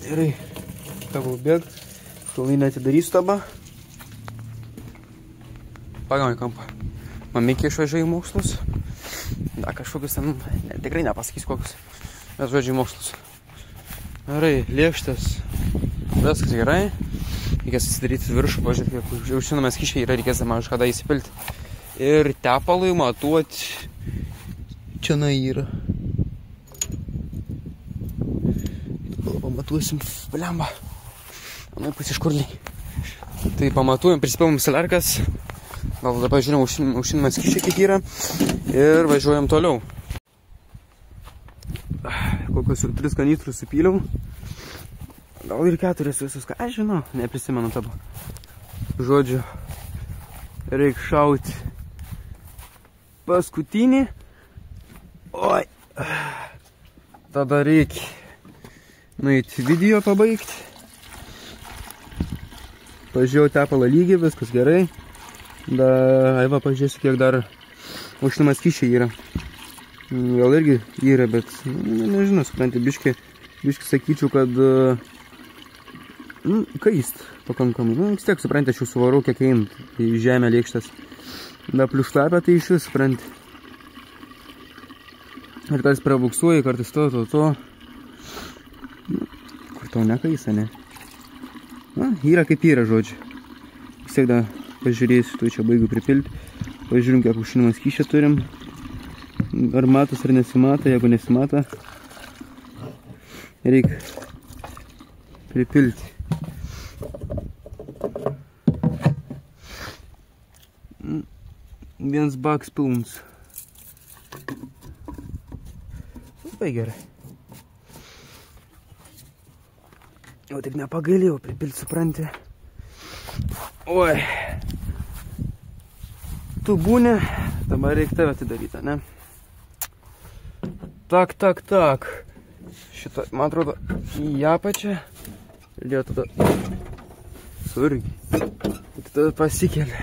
Gerai, tavo bėgt, šalai atidarys tabą. Pagamai kampą. Mamikė išvažiuoja į mokslus. Da, kažkokius ten, tikrai nepasakys kokius, bet žodžiu į mokslus. Gerai, lėkštės, viskas gerai. Reikės atsidaryti viršų, pažiūrėti, kiek užšinamas kiškiai yra, reikės maž kada įsipilti. Ir tepalui matuoti, čia yra. Pamatuosim, blemba. Manau, pasiškurliai. Tai pamatuojam, prisipilom silerkas. Gal dabar žiūrėjom, užšinamas kiškiai kiek yra. Ir važiuojam toliau. Kokios jau 3 kanistrus supyliau. Gal ir 4 visus, ką aš žinau, neprisimenu tabo. Žodžiu, reik šauti paskutinį. Oi. Tada reikia nueiti video pabaigti. Pažiūrėjau tepalą lygį, viskas gerai. Aiva, pažiūrėsiu, kiek dar užšinamas kiščiai yra. Gal irgi yra, bet nežinau, supranti, biški sakyčiau, kad kaist pakankamai. Vis tiek, supranti, aš jau suvarau, kiek eint į žemę lėkštas. Da pliušlapę, tai iš vis, supranti. Ir tas pravuksuoji, kartais to. Kur tau nekaisa, ne? Na, yra kaip yra, žodžiu. Vis tiek da pažiūrėsiu, tu čia baigiu pripilti. Pažiūrim, kiek užšinamas kišę turim. Ar matos, ar nesimata, jeigu nesimata, reikia pripilti. Vienas baks pilnas. Labai gerai. Jau tik nepagailėjau pripilti, supranti. Oi. Tu būni, dabar reikia tave atidaryti, ne? Tak. Šitą, man atrodo, į apačią. Lėjo tada surgiai. Tada pasikelia.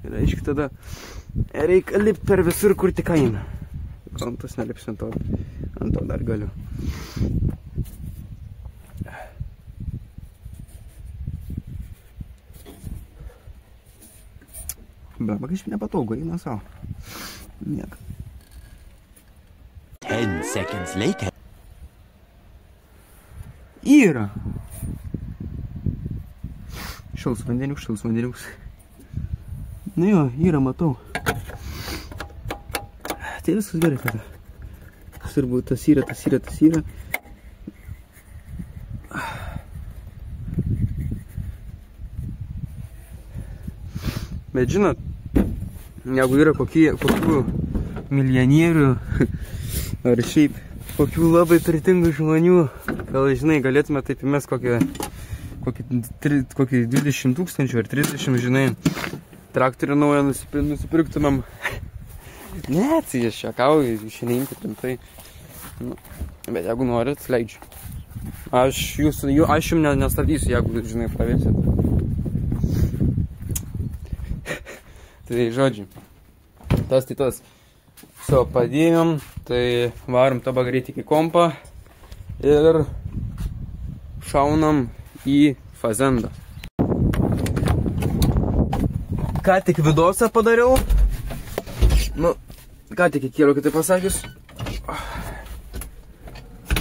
Ir aiškiai tada reikia lipti per visur, kur tik eina. Kantas nelipsiu ant to dar galiu. Blema, kažkaip nepatogu, eina savo. Niek. 10 seconds later. Yra. Šals vandeniuks. Nu jo, yra, matau. Tai viskas gerai tada. Svarbu, tas yra. Bet žinot, jeigu yra kokių milijonierių, ar šiaip kokių labai turtingų žmonių, gal žinai, galėtume taip įmes kokį 20 tūkstančių ar 30, žinai, traktorių naują nusipirktumėm. Ne, tai aš šiakauju, išneimti rimtai. Bet jeigu norit, leidžiu. Aš jums nestabdysiu, jeigu, žinai, pravėsit. Tai žodžiu, tas. So, padėjom, tai varom tabą greit iki kompą ir šaunam į fazendą. Ką tik vidosą padariau. Nu, ką tik įkėliau, kaip tai pasakius.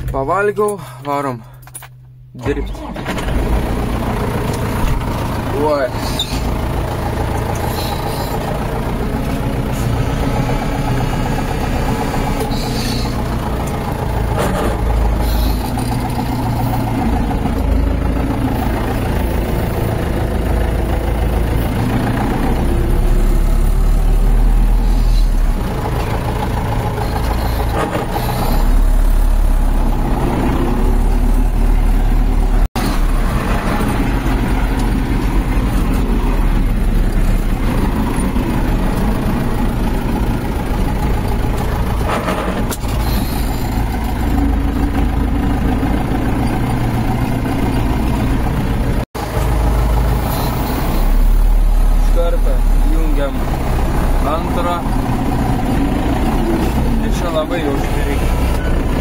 Pavalgiau, varom dirbti. Oi. Antrą. Ir čia labai jau reikia.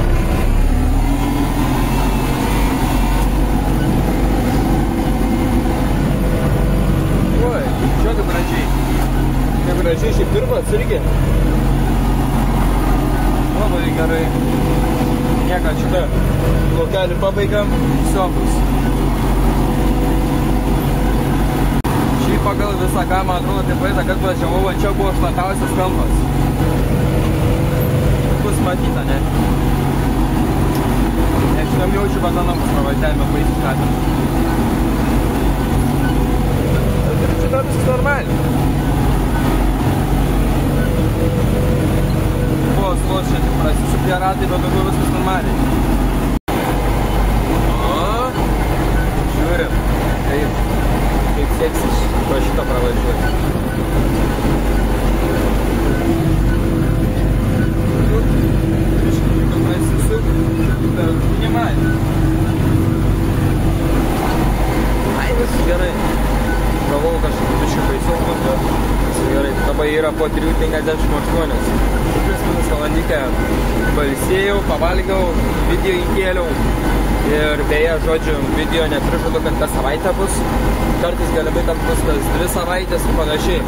gražiai šiaip dirbat irgi. Labai gerai. Nieka šitą laukelį pabaigam, siopus. Šiaip pagal visą ką, man atrodo, taip vaizdą, kad važiavau, va čia buvo šlapiausias kampas. Bus matyta, ne? Nežinom jaučiu, kad namus pravažiavime baisiai skatim. Ir šitą viskas normaliai. Buvo slošia, tik prasisuplė ratai, bet daugiau viskas normaliai. O, žiūrim, kaip seksis po šito pravažiuoti. Šitą prasisuk, bet minimaliai. Ai, viskas gerai. Galvau kažkaip biškai baisiau, bet viskas gerai. Dabar yra po 3:58. 3 valandikę pailsėjau, pavalgiau, video įkėliau ir beje, žodžiu, video neprižadu, kad kas savaitę bus. Kartais galimai tam bus kas 2 savaitės ir panašiai.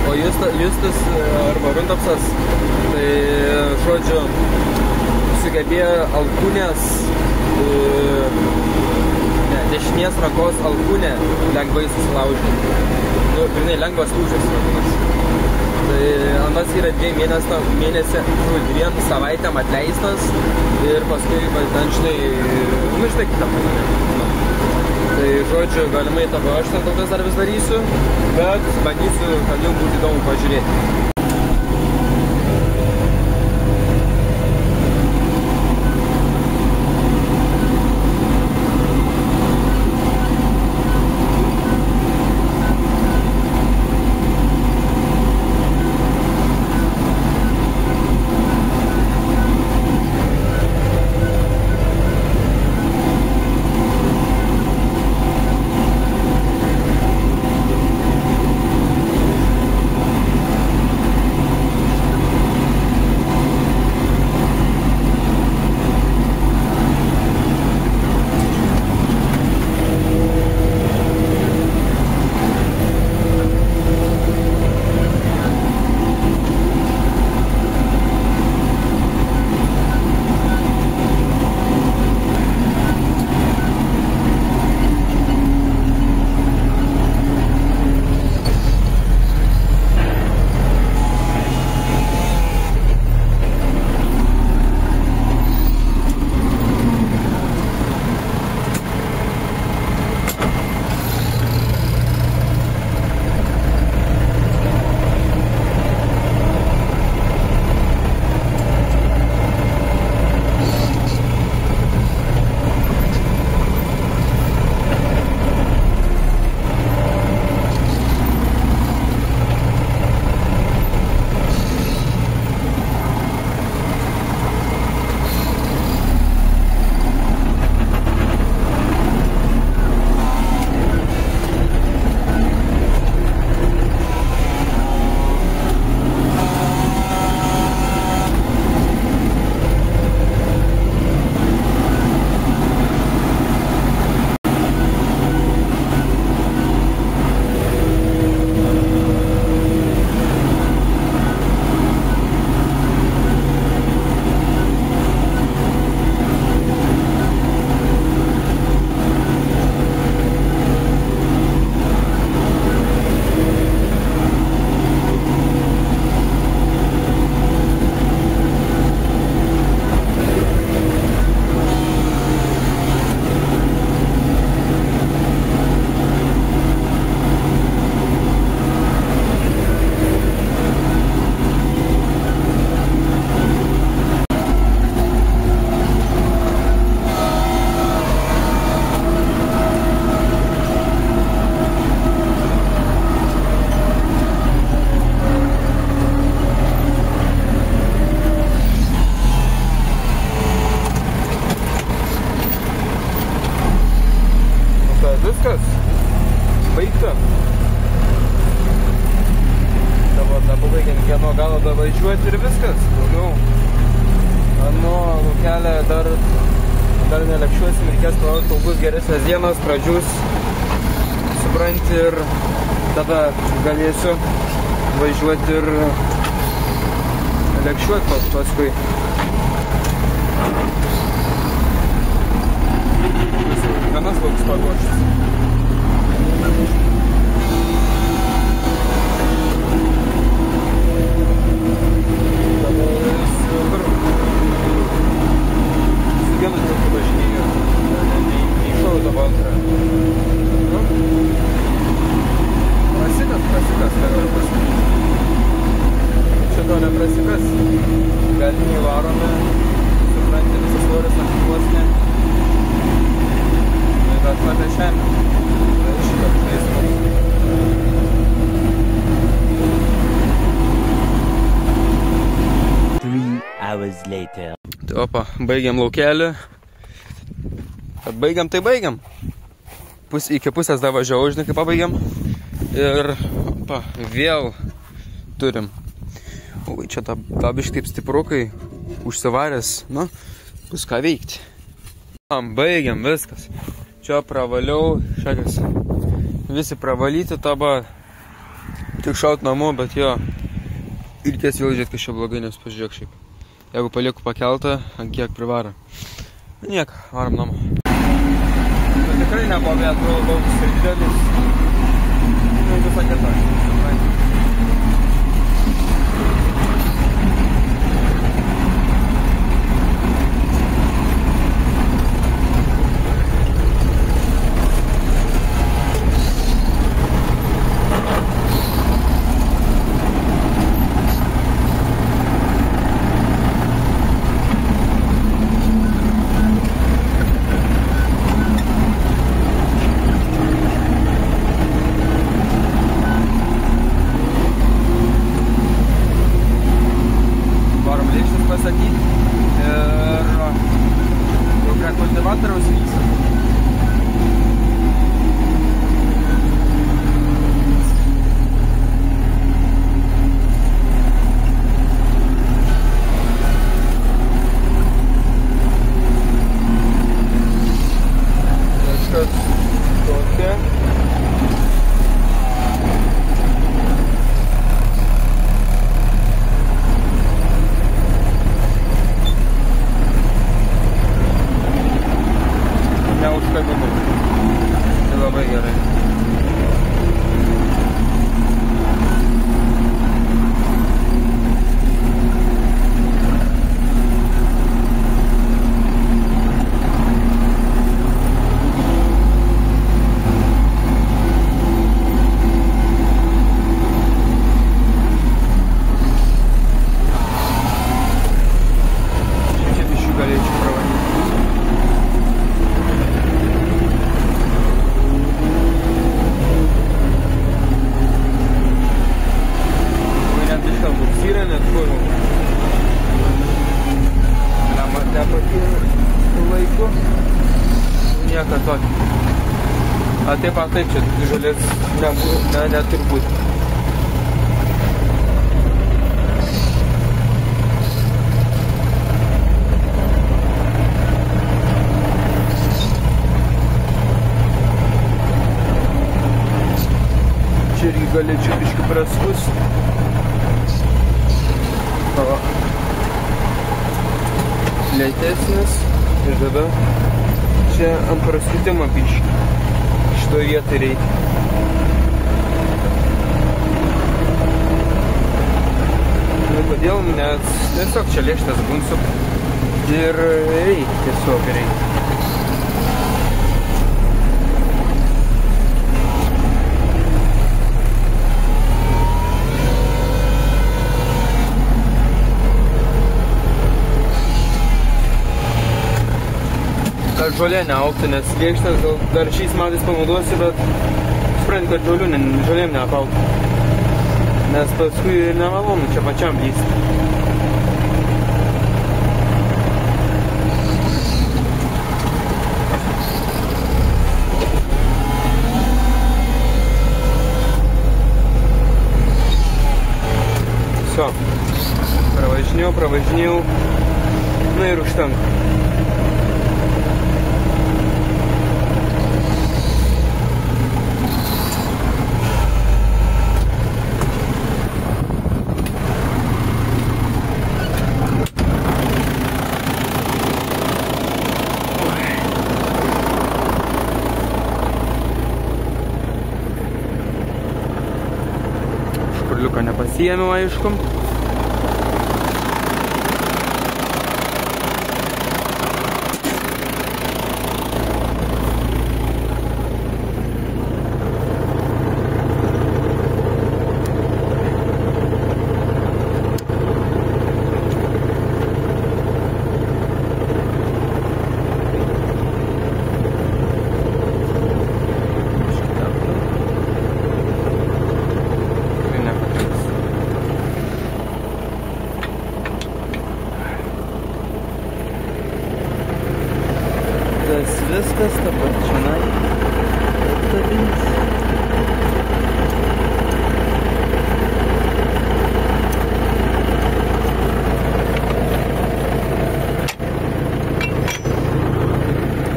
O Justas arba Rundapsas, tai žodžiu, sugebėjo alkūnės, dešinės rankos alkūnę lengvai susilaužyti. Nu, grinai lengvas lūžis vadinasi. Tai anas yra 2 savaitėm atleistas ir paskui ten žinai, žinai kitą padarė. Tai žodžiu, galimai tavo aš ten kol kas dar vis darysiu, bet bandysiu, kad jau būtų įdomu pažiūrėti. viskas. Baigta. Dabar nebuvaigiam vieno galo davažiuoti ir viskas. Daugiau. Nuo kelio dar nelekšiuosim, reikės palaukti, kol bus geresnės dienos, pradžius, supranti, ir tada galėsiu važiuoti ir lekščiuoti paskui. Ganas lauks paruoštas. Vienu tiltu važinėjo, neiššau tą baltrą. Prasikas, ką galiu pasakyti. Šito neprasikas. Galiniai varome, supranti, visas svoris ant vosne. Bet matė šiandien. Šitą žaismą. 3 hours later. Tai opa, baigiam laukelį. Kad baigiam, tai baigiam. Iki pusės dar važiavau, žinai, kaip pabaigiam. Ir opa, vėl turim. Oi, čia tą biškį taip stiprukai užsivaręs. Nu, bus ką veikti. Baigiam, viskas. Čia pravaliau, šakas. Visi pravalyti taba. Tik šaut namo, bet jo. Ir ties vėl žiūrėt, kad čia blogai, nes pažiūrėk šiaip. Jeigu palieku pakeltą, ant kiek privaro. Niek, varom namo. Tikrai nebuvo vietų laukus ir didelis. Nu, visą kitą. Taip, čia žalės neturi būti. Čia irgi galėčiau biškį praskus. Lėtesnis. Ir tada čia ant praskutimo biškį. Šito vietą reikia. Nu, kodėl? Nes tiesiog čia lėkštas bunsu ir reikia, tiesiog reikia. Kad žolė neaugtų, nes lėkštas gal dar šiais metais panaudosiu, bet suprantu, kad žolėm neapautų. Nes paskui ir nemalonu čia pačiam lysti. Viso. Pravažinėjau. Nu ir užtenka. pasiėmiau, aišku. Viskas dabar čionai apkabins.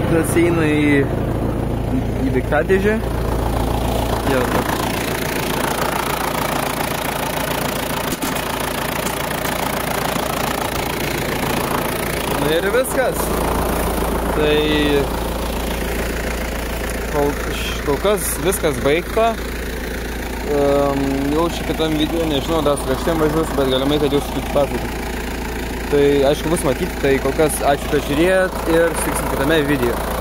Tas eina į daiktadėžę. Jau taip. Na ir viskas. Tai kol kas viskas baigta. Jau čia kitam video, nežinau, dar su lėkštėm važiuosiu, bet galimai, kad jūs sutikti pasakyti. Tai aišku bus matyti, tai kol kas ačiū, kad žiūrėjot ir sutiksim kitame video.